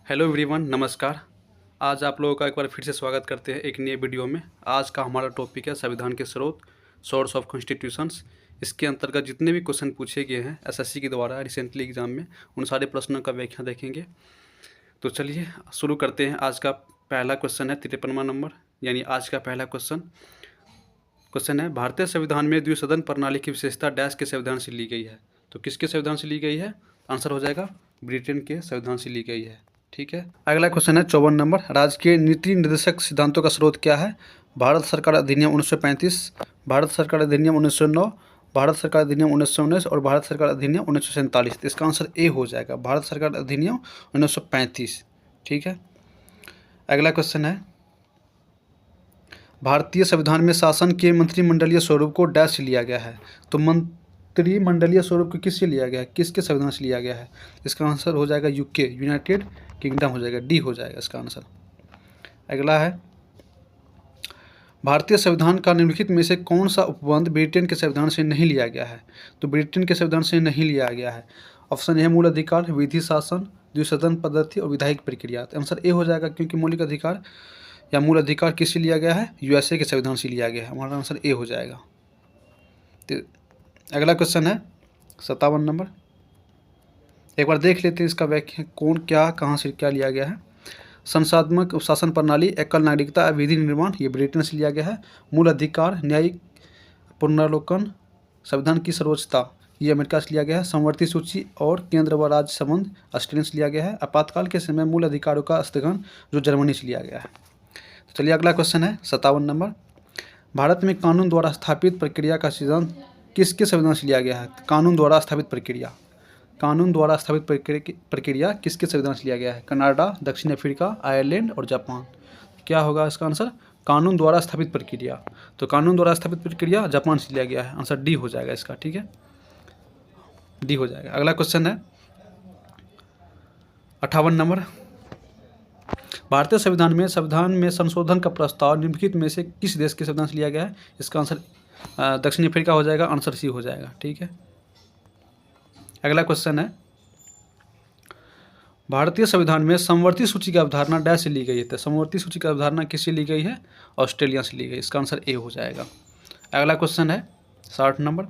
Hello everyone, नमस्कार। आज आप लोगों का एक बार फिर से स्वागत करते हैं एक नए वीडियो में। आज का हमारा टॉपिक है संविधान के स्रोत, सोर्स ऑफ कॉन्स्टिट्यूशंस। इसके अंतर्गत जितने भी क्वेश्चन पूछे गए हैं एसएससी के द्वारा रिसेंटली एग्जाम में, उन सारे प्रश्नों का व्याख्या देखेंगे। तो चलिए शुरू करते हैं। आज का पहला क्वेश्चन है 53वां नंबर, यानी आज का पहला क्वेश्चन है भारतीय संविधान में द्विसदन प्रणाली की विशेषता डैश के संविधान से ली गई है। तो किसके संविधान से ली गई है? आंसर हो जाएगा ब्रिटेन के संविधान से ली गई है। ठीक है। अगला क्वेश्चन है 54 नंबर, राजकीय नीति निर्देशक सिद्धांतों का स्रोत क्या है? भारत सरकार अधिनियम 1935, भारत सरकार अधिनियम 1909, भारत सरकार अधिनियम 1919 और भारत सरकार अधिनियम 1947। इसका आंसर ए हो जाएगा, भारत सरकार अधिनियम 1935। ठीक है। अगला क्वेश्चन है, भारतीय संविधान में शासन के मंत्रिमंडलीय स्वरूप को डैश से लिया गया है। तो मंत्रिमंडलीय स्वरूप को किससे लिया गया है, किसके संविधान से लिया गया है? इसका आंसर हो जाएगा यूके, यूनाइटेड किंगडम हो जाएगा, डी हो जाएगा इसका आंसर। अगला है, भारतीय संविधान का निम्नलिखित में से कौन सा उपबंध ब्रिटेन के संविधान से नहीं लिया गया है? तो ब्रिटेन के संविधान से नहीं लिया गया है। ऑप्शन ए मूल अधिकार, विधि शासन, द्विसदन पद्धति और विधायिक प्रक्रिया। तो आंसर ए हो जाएगा, क्योंकि मौलिक अधिकार या मूल अधिकार किससे लिया गया है? यूएसए के संविधान से लिया गया है। हमारा आंसर ए हो जाएगा। तो अगला क्वेश्चन है 57 नंबर, एक बार देख लेते हैं इसका व्याख्या, कौन क्या कहाँ से क्या लिया गया है। संसदात्मक शासन प्रणाली, एकल नागरिकता, विधि निर्माण, ये ब्रिटेन से लिया गया है। मूल अधिकार, न्यायिक पुनरावलोकन, संविधान की सर्वोच्चता, ये अमेरिका से लिया गया है। समवर्ती सूची और केंद्र व राज्य संबंध, ऑस्ट्रेलिया से लिया गया है। आपातकाल के समय मूल अधिकारों का स्थगन, जो जर्मनी से लिया गया है। तो चलिए अगला क्वेश्चन है 57 नंबर, भारत में कानून द्वारा स्थापित प्रक्रिया का सिद्धांत किसके संविधान से लिया गया है? कानून द्वारा स्थापित प्रक्रिया, कानून द्वारा स्थापित प्रक्रिया किसके संविधान से लिया गया है? कनाडा, दक्षिण अफ्रीका, आयरलैंड और जापान। क्या होगा इसका आंसर? कानून द्वारा स्थापित प्रक्रिया। तो कानून द्वारा स्थापित प्रक्रिया जापान से लिया गया है। आंसर डी हो जाएगा इसका। ठीक है, डी हो जाएगा। अगला क्वेश्चन है 58 नंबर, भारतीय संविधान में संशोधन का प्रस्ताव निम्नलिखित में से किस देश के संविधान से लिया गया है? इसका आंसर दक्षिण अफ्रीका हो जाएगा। आंसर सी हो जाएगा। ठीक है। अगला क्वेश्चन है, भारतीय संविधान में समवर्ती सूची की अवधारणा डैश से ली गई है। तो समवर्ती सूची की अवधारणा किससे ली गई है? ऑस्ट्रेलिया से ली गई। इसका आंसर ए हो जाएगा। अगला क्वेश्चन है 60 नंबर,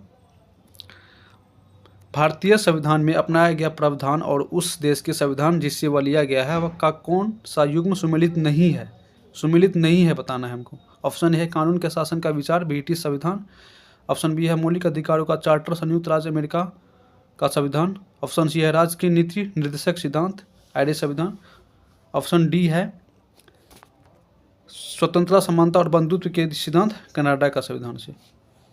भारतीय संविधान में अपनाया गया प्रावधान और उस देश के संविधान जिससे वह लिया गया है वह का कौन सा युग्म सुमेलित नहीं है? सुमेलित नहीं है बताना है हमको। ऑप्शन ए है कानून के शासन का विचार, ब्रिटिश संविधान। ऑप्शन बी है मौलिक अधिकारों का चार्टर, संयुक्त राज्य अमेरिका का संविधान। ऑप्शन सी है राज्य की नीति निर्देशक सिद्धांत, आयरिश संविधान। ऑप्शन डी है स्वतंत्रता, समानता और बंधुत्व के सिद्धांत, कनाडा का संविधान से।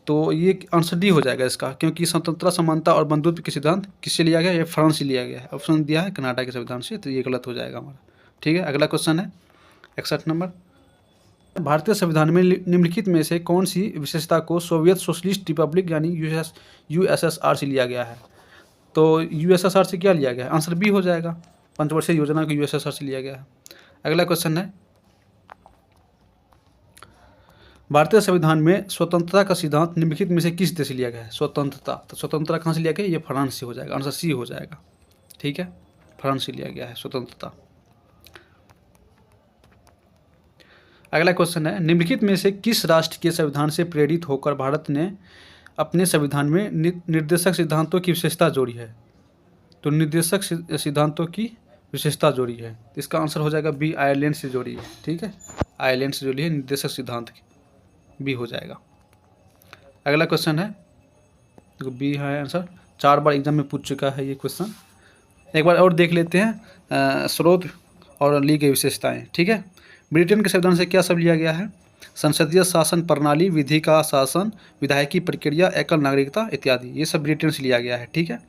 तो ये आंसर डी हो जाएगा इसका, क्योंकि स्वतंत्रता, समानता और बंधुत्व के सिद्धांत किससे लिया गया? ये फ्रांस से लिया गया है। ऑप्शन दिया है कनाडा के संविधान से, तो ये गलत हो जाएगा हमारा। ठीक है। अगला क्वेश्चन है 61 नंबर, भारतीय संविधान में निम्नलिखित में से कौन सी विशेषता को सोवियत सोशलिस्ट रिपब्लिक यानी यूएसएसआर से लिया गया है? तो यूएसएसआर से क्या लिया गया है? आंसर बी हो जाएगा, पंचवर्षीय योजना को यूएसएसआर से लिया गया है। अगला क्वेश्चन है, भारतीय संविधान में स्वतंत्रता का सिद्धांत निम्नलिखित में से किस देश से लिया गया है? स्वतंत्रता, तो स्वतंत्रता कहाँ से लिया गया? ये फ्रांस से हो जाएगा। आंसर सी हो जाएगा। ठीक है, फ्रांस से लिया गया है स्वतंत्रता। अगला क्वेश्चन है, निम्नलिखित में से किस राष्ट्र के संविधान से प्रेरित होकर भारत ने अपने संविधान में निर्देशक सिद्धांतों की विशेषता जोड़ी है? तो निर्देशक सिद्धांतों की विशेषता जोड़ी है, इसका आंसर हो जाएगा बी, आयरलैंड से जोड़ी है। ठीक है, आयरलैंड से जोड़ी है निर्देशक सिद्धांत की, बी हो जाएगा। अगला क्वेश्चन है, देखो बी है आंसर, 4 बार एग्जाम में पूछ चुका है ये क्वेश्चन। एक बार और देख लेते हैं स्रोत और ली गई विशेषताएं। ठीक है, ब्रिटेन के संविधान से क्या सब लिया गया है? संसदीय शासन प्रणाली, विधि का शासन, विधायिकी प्रक्रिया, एकल नागरिकता इत्यादि, ये सब ब्रिटेन से लिया गया है। ठीक है।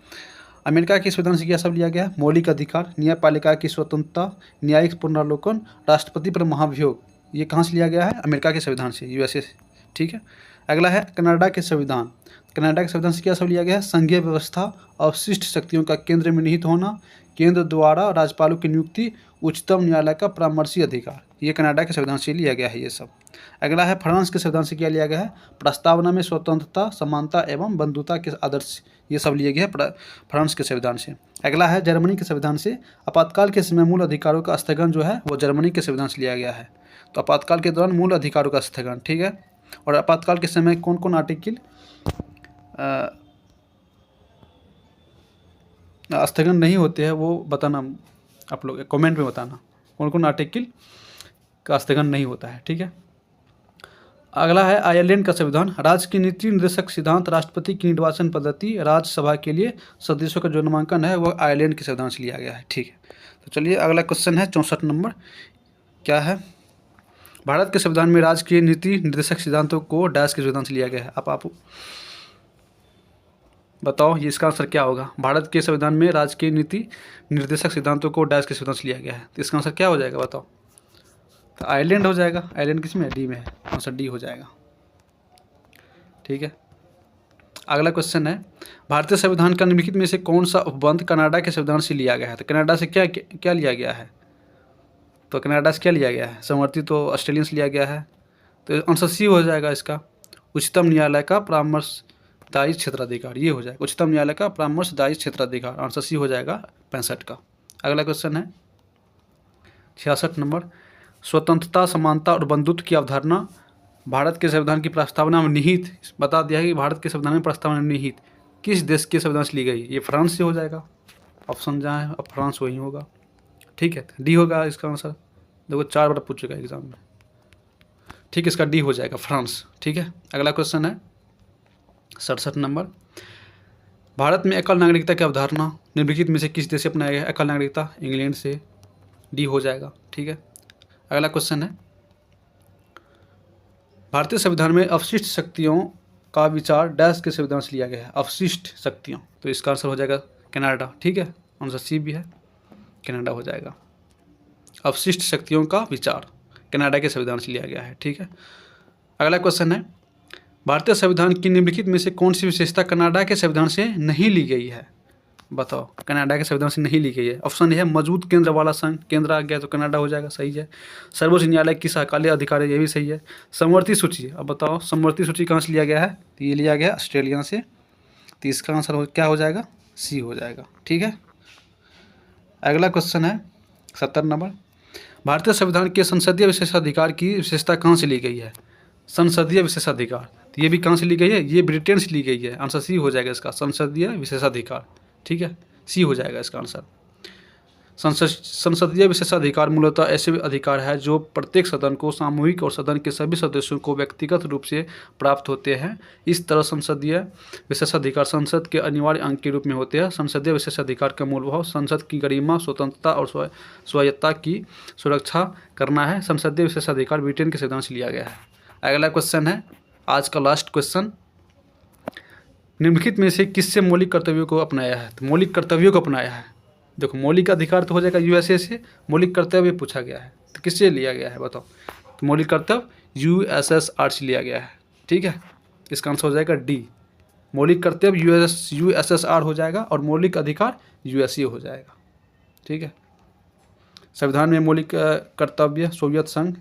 अमेरिका के संविधान से क्या सब लिया गया है? मौलिक अधिकार, न्यायपालिका की स्वतंत्रता, न्यायिक पुनरावलोकन, राष्ट्रपति पर महाभियोग, ये कहाँ से लिया गया है? अमेरिका के संविधान से, यूएसए से। ठीक है। अगला है कनाडा के संविधान, कनाडा के संविधान से क्या सब लिया गया है? संघीय व्यवस्था, अवशिष्ट शक्तियों का केंद्र में निहित होना, केंद्र द्वारा राज्यपालों की नियुक्ति, उच्चतम न्यायालय का परामर्शी अधिकार। ये कनाडा के संविधान से लिया गया है ये सब। अगला है फ्रांस के संविधान से क्या लिया गया है? प्रस्तावना में स्वतंत्रता, समानता एवं बंधुता के आदर्श, ये सब लिए गए हैं फ्रांस के संविधान से। अगला है जर्मनी के संविधान से आपातकाल के समय मूल अधिकारों का स्थगन जो है वो जर्मनी के संविधान से लिया गया है। तो आपातकाल के दौरान मूल अधिकारों का स्थगन, ठीक है। और आपातकाल के समय कौन कौन आर्टिकल स्थगन नहीं होते हैं वो बताना, आप लोग कमेंट में बताना कौन कौन आर्टिकल का स्थगन नहीं होता है, ठीक है। अगला है आयरलैंड का संविधान। राज्य की नीति निर्देशक सिद्धांत, राष्ट्रपति की निर्वाचन पद्धति, राज्यसभा के लिए सदस्यों का जो नामांकन है वह आयरलैंड के संविधान से लिया गया है, ठीक है। तो चलिए अगला क्वेश्चन है 64 नंबर, क्या है? भारत के संविधान में राज्य की नीति निर्देशक सिद्धांतों को डैश के संविधान से लिया गया है। आप बताओ ये इसका आंसर क्या होगा? भारत के संविधान में राज्य की नीति निर्देशक सिद्धांतों को डैश के संविधान से लिया गया है, तो इसका आंसर क्या हो जाएगा बताओ? तो आयरलैंड हो जाएगा। आयरलैंड किस में है? डी में है, आंसर डी हो जाएगा, ठीक है। अगला क्वेश्चन है भारतीय संविधान का निम्नलिखित में से कौन सा उपबंध कनाडा के संविधान से लिया गया है? तो कनाडा से क्या क्या लिया गया है? तो कनाडा से क्या लिया गया है? समवर्ती तो ऑस्ट्रेलियन से लिया गया है, तो आंसर सी हो जाएगा इसका, उच्चतम न्यायालय का परामर्शदायी क्षेत्राधिकार, ये हो जाएगा उच्चतम न्यायालय का परामर्शदायी क्षेत्राधिकार, आंसर सी हो जाएगा 65 का। अगला क्वेश्चन है 66 नंबर, स्वतंत्रता, समानता और बंधुत्व की अवधारणा भारत के संविधान की प्रस्तावना में निहित, बता दिया है कि भारत के संविधान में प्रस्तावना में निहित किस देश के संविधान से ली गई? ये फ्रांस से हो जाएगा, ऑप्शन जहाँ है अब फ्रांस वही होगा, ठीक है। डी होगा इसका आंसर, देखो 4 बार पूछ चुका है एग्जाम में, ठीक है, इसका डी हो जाएगा फ्रांस, ठीक है। अगला क्वेश्चन है 67 नंबर, भारत में एकल नागरिकता की अवधारणा निम्नलिखित में से किस देश से अपनाया गया? एकल नागरिकता इंग्लैंड से, डी हो जाएगा, ठीक है। अगला क्वेश्चन है भारतीय संविधान में अवशिष्ट शक्तियों का विचार डैश के संविधान से लिया गया है? अवशिष्ट शक्तियों, तो इसका आंसर हो जाएगा कनाडा, ठीक है, आंसर सी भी है, कनाडा हो जाएगा। अवशिष्ट शक्तियों का विचार कनाडा के संविधान से लिया गया है, ठीक है। अगला क्वेश्चन है भारतीय संविधान की निम्नलिखित में से कौन सी विशेषता कनाडा के संविधान से नहीं ली गई है? बताओ, कनाडा के संविधान से नहीं ली गई है। ऑप्शन ए है मजबूत केंद्र वाला संघ, केंद्र आ गया तो कनाडा हो जाएगा, सही है। सर्वोच्च न्यायालय की शाकालीय अधिकार है, ये भी सही है। समवर्ती सूची, अब बताओ समवर्ती सूची कहाँ से लिया गया है? तो ये लिया गया ऑस्ट्रेलिया से, तो इसका आंसर क्या हो जाएगा? सी हो जाएगा, ठीक है। अगला क्वेश्चन है 70 नंबर, भारतीय संविधान के संसदीय विशेषाधिकार की विशेषता कहाँ से ली गई है? संसदीय विशेषाधिकार, तो ये भी कहाँ से ली गई है? ये ब्रिटेन से ली गई है, आंसर सी हो जाएगा इसका, संसदीय विशेषाधिकार, ठीक है, सी हो जाएगा इसका आंसर। संसदीय विशेषाधिकार मूलतः ऐसे अधिकार है जो प्रत्येक सदन को सामूहिक और सदन के सभी सदस्यों को व्यक्तिगत रूप से प्राप्त होते हैं। इस तरह संसदीय विशेषाधिकार संसद के अनिवार्य अंग के रूप में होते हैं। संसदीय विशेषाधिकार का मूल भाव संसद की गरिमा, स्वतंत्रता और स्वायत्तता की सुरक्षा करना है। संसदीय विशेषाधिकार ब्रिटेन के संविधान से लिया गया है। अगला क्वेश्चन है आज का लास्ट क्वेश्चन, निम्नलिखित में से किससे मौलिक कर्तव्यों को अपनाया है? तो मौलिक कर्तव्यों को अपनाया है, देखो मौलिक अधिकार तो हो जाएगा यूएसए से, मौलिक कर्तव्य पूछा गया है तो किससे लिया गया है बताओ? तो मौलिक कर्तव्य यूएसएसआर से लिया गया है, ठीक है, इसका आंसर हो जाएगा डी। मौलिक कर्तव्य यूएसएसआर हो जाएगा और मौलिक अधिकार यूएसए हो जाएगा, ठीक है। संविधान में मौलिक कर्तव्य सोवियत संघ,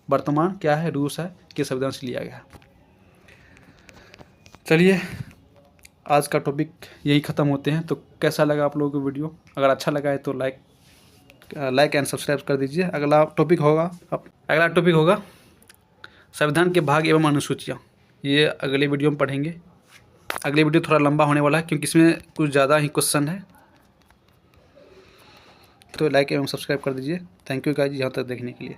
वर्तमान क्या है? रूस है, के संविधान से लिया गया है। चलिए आज का टॉपिक यही ख़त्म होते हैं। तो कैसा लगा आप लोगों को वीडियो? अगर अच्छा लगा है तो लाइक एंड सब्सक्राइब कर दीजिए। अगला टॉपिक होगा संविधान के भाग एवं अनुसूचियाँ, ये अगले वीडियो में पढ़ेंगे। अगले वीडियो थोड़ा लंबा होने वाला है क्योंकि इसमें कुछ ज़्यादा ही क्वेश्चन है, तो लाइक एवं सब्सक्राइब कर दीजिए। थैंक यू गाइस यहाँ तक देखने के लिए।